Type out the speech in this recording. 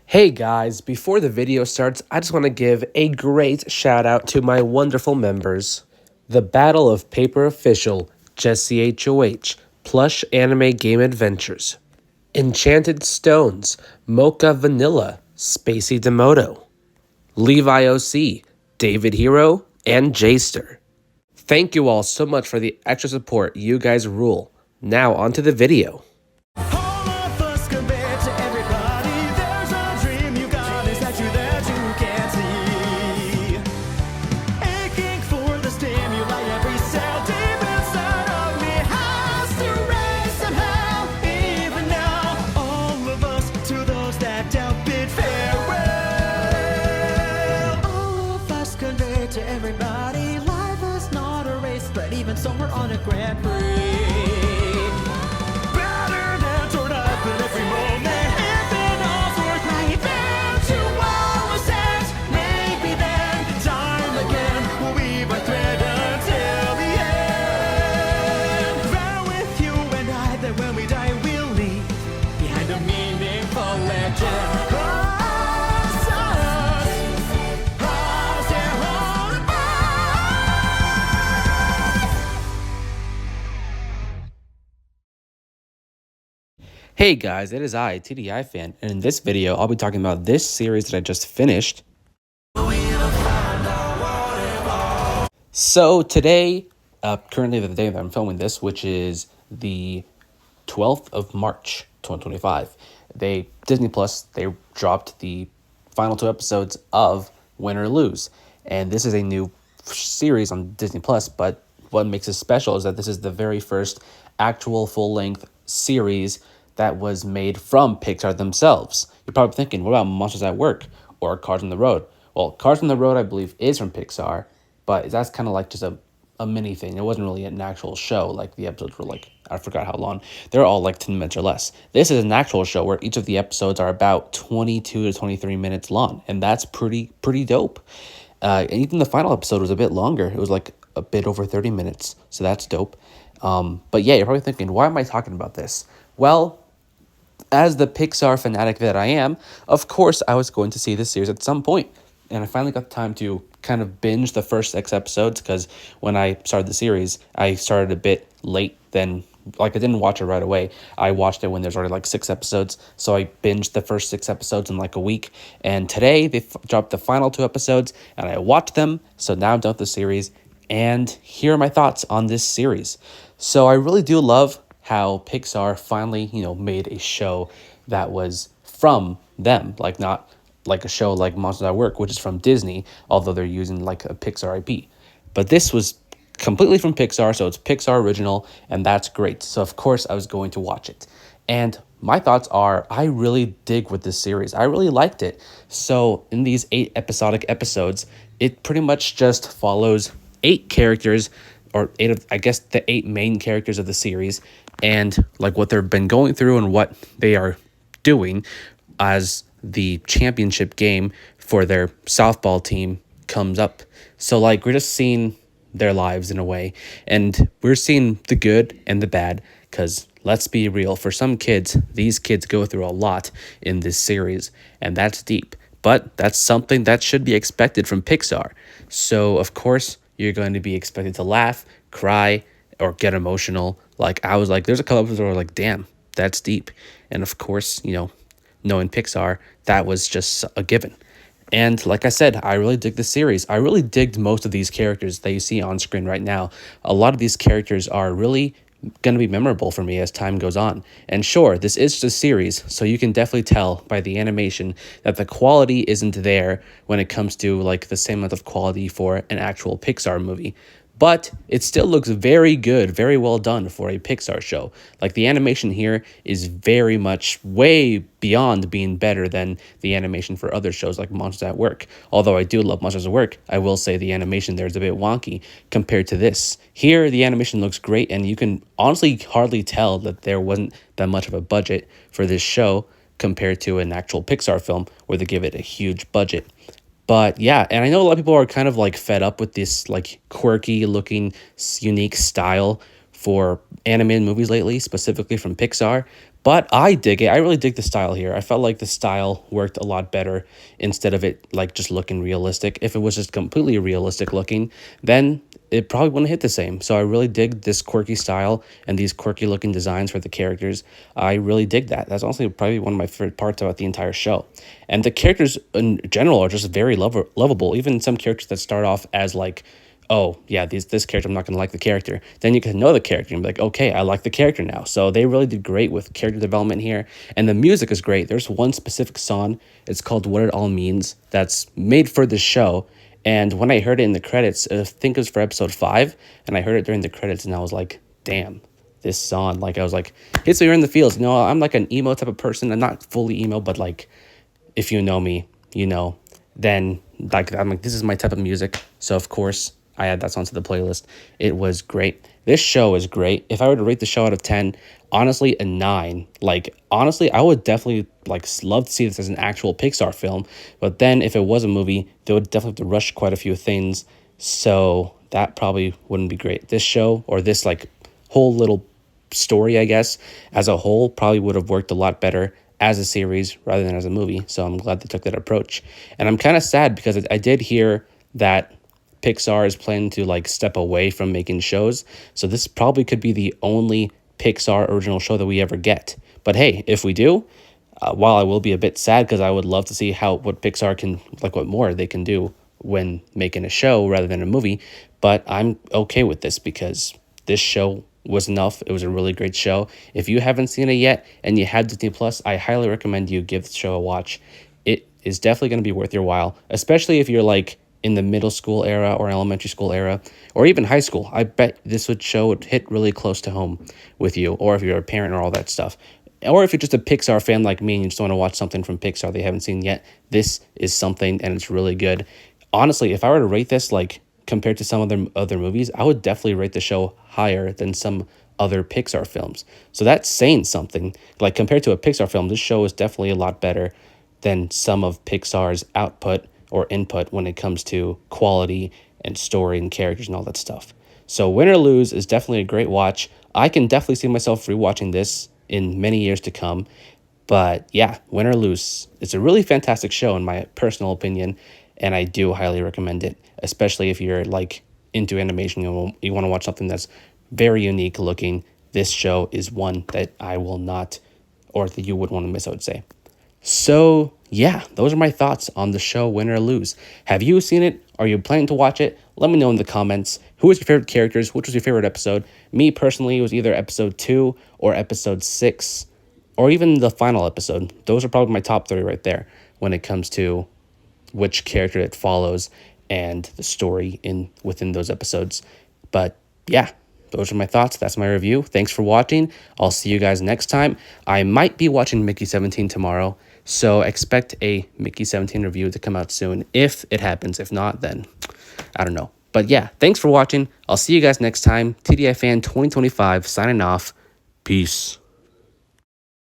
Hey guys, before the video starts, I just want to give a great shout out to my wonderful members. The Battle of Paper Official, Jesse HOH, Plush Anime Game Adventures. Enchanted Stones, Mocha Vanilla, Spacey Demoto. Levi OC, David Hero, and Jster. Thank you all so much for the extra support. You guys rule. Now onto the video. So we're on a Grand Prix. Better than torn up in every moment. If it all's worth my eventual sense, maybe then time again will weave a thread until the end. Vow with you and I that when we die we'll leave behind a meaningful legend. Hey guys, it is I, TDI Fan, and in this video, I'll be talking about this series that I just finished. So today, currently the day that I'm filming this, which is the 12th of March, 2025, Disney Plus, they dropped the final 2 episodes of Win or Lose, and this is a new series on Disney Plus, but what makes it special is that this is the very first actual full-length series that was made from Pixar themselves. You're probably thinking, what about Monsters at Work or Cars on the Road? Well, Cars on the Road, I believe, is from Pixar, but that's kind of like just a mini thing. It wasn't really an actual show. Like, the episodes were like, I forgot how long. They're all like 10 minutes or less. This is an actual show where each of the episodes are about 22 to 23 minutes long, and that's pretty dope. And even the final episode was a bit longer. It was like a bit over 30 minutes, so that's dope. But yeah, you're probably thinking, why am I talking about this? Well, as the Pixar fanatic that I am, of course I was going to see this series at some point. And I finally got the time to kind of binge the first 6 episodes, because when I started the series, I started a bit late then. Like, I didn't watch it right away. I watched it when there's already like 6 episodes. So I binged the first 6 episodes in like a week. And today they dropped the final 2 episodes and I watched them. So now I'm done with the series. And here are my thoughts on this series. So I really do love how Pixar finally, made a show that was from them, like not like a show like Monsters at Work, which is from Disney, although they're using like a Pixar IP. But this was completely from Pixar, so it's Pixar original, and that's great. So of course I was going to watch it. And my thoughts are, I really dig with this series. I really liked it. So in these 8 episodic episodes, it pretty much just follows 8 characters, or 8 of, I guess, the 8 main characters of the series, and like what they've been going through and what they are doing as the championship game for their softball team comes up. So like, we're just seeing their lives in a way, and we're seeing the good and the bad, because let's be real, for some kids, these kids go through a lot in this series, and that's deep. But that's something that should be expected from Pixar. So of course you're going to be expected to laugh, cry, or get emotional. Like, I was like, there's a couple episodes where I was like, damn, that's deep. And of course, knowing Pixar, that was just a given. And like I said, I really dig this series. I really digged most of these characters that you see on screen right now. A lot of these characters are really going to be memorable for me as time goes on. And sure, this is just a series, so you can definitely tell by the animation that the quality isn't there when it comes to like the same amount of quality for an actual Pixar movie. But it still looks very good, very well done for a Pixar show. Like, the animation here is very much way beyond being better than the animation for other shows like Monsters at Work. Although I do love Monsters at Work, I will say the animation there is a bit wonky compared to this. Here, the animation looks great, and you can honestly hardly tell that there wasn't that much of a budget for this show compared to an actual Pixar film where they give it a huge budget. But yeah, and I know a lot of people are kind of like fed up with this like quirky looking unique style for animated movies lately, specifically from Pixar. But I dig it. I really dig the style here. I felt like the style worked a lot better instead of it like just looking realistic. If it was just completely realistic looking, then it probably wouldn't hit the same. So I really dig this quirky style and these quirky looking designs for the characters. I really dig that. That's honestly probably one of my favorite parts about the entire show. And the characters in general are just very lovable. Even some characters that start off as like, oh yeah, this character, I'm not gonna like the character. Then you can know the character and be like, okay, I like the character now. So they really did great with character development here, and the music is great. There's one specific song, it's called "What It All Means," that's made for this show. And when I heard it in the credits, I think it was for episode 5, and I heard it during the credits, and I was like, damn, this song, like I was like, hits me right in the feels. You know, I'm like an emo type of person. I'm not fully emo, but like, if you know me, you know, then like I'm like, this is my type of music. So of course I add that song to the playlist. It was great. This show is great. If I were to rate the show out of 10, honestly, a 9. Like, honestly, I would definitely like love to see this as an actual Pixar film. But then if it was a movie, they would definitely have to rush quite a few things. So that probably wouldn't be great. This show, or this like whole little story, I guess, as a whole, probably would have worked a lot better as a series rather than as a movie. So I'm glad they took that approach. And I'm kind of sad because I did hear that Pixar is planning to like step away from making shows. So this probably could be the only Pixar original show that we ever get. But hey, if we do, while I will be a bit sad because I would love to see what Pixar can, like what more they can do when making a show rather than a movie, but I'm okay with this because this show was enough. It was a really great show. If you haven't seen it yet and you have Disney Plus, I highly recommend you give the show a watch. It is definitely going to be worth your while, especially if you're like in the middle school era or elementary school era or even high school. I bet this would hit really close to home with you, or if you're a parent or all that stuff. Or if you're just a Pixar fan like me and you just want to watch something from Pixar that you haven't seen yet, this is something and it's really good. Honestly, if I were to rate this like compared to some other movies, I would definitely rate the show higher than some other Pixar films. So that's saying something. Like compared to a Pixar film, this show is definitely a lot better than some of Pixar's output or input when it comes to quality and story and characters and all that stuff. So Win or Lose is definitely a great watch. I can definitely see myself rewatching this in many years to come. But yeah, Win or Lose, it's a really fantastic show in my personal opinion, and I do highly recommend it, especially if you're like into animation, you want to watch something that's very unique looking. This show is one that I will not, or that you would want to miss, I would say. So yeah, those are my thoughts on the show Win or Lose. Have you seen it? Are you planning to watch it? Let me know in the comments. Who was your favorite characters? Which was your favorite episode? Me personally, it was either episode 2 or episode 6, or even the final episode. Those are probably my top 3 right there when it comes to which character it follows and the story within those episodes. But yeah, those are my thoughts. That's my review. Thanks for watching. I'll see you guys next time. I might be watching Mickey 17 tomorrow, so expect a Mickey 17 review to come out soon if it happens. If not, then I don't know. But yeah, thanks for watching. I'll see you guys next time. TDI Fan 2025 signing off. Peace.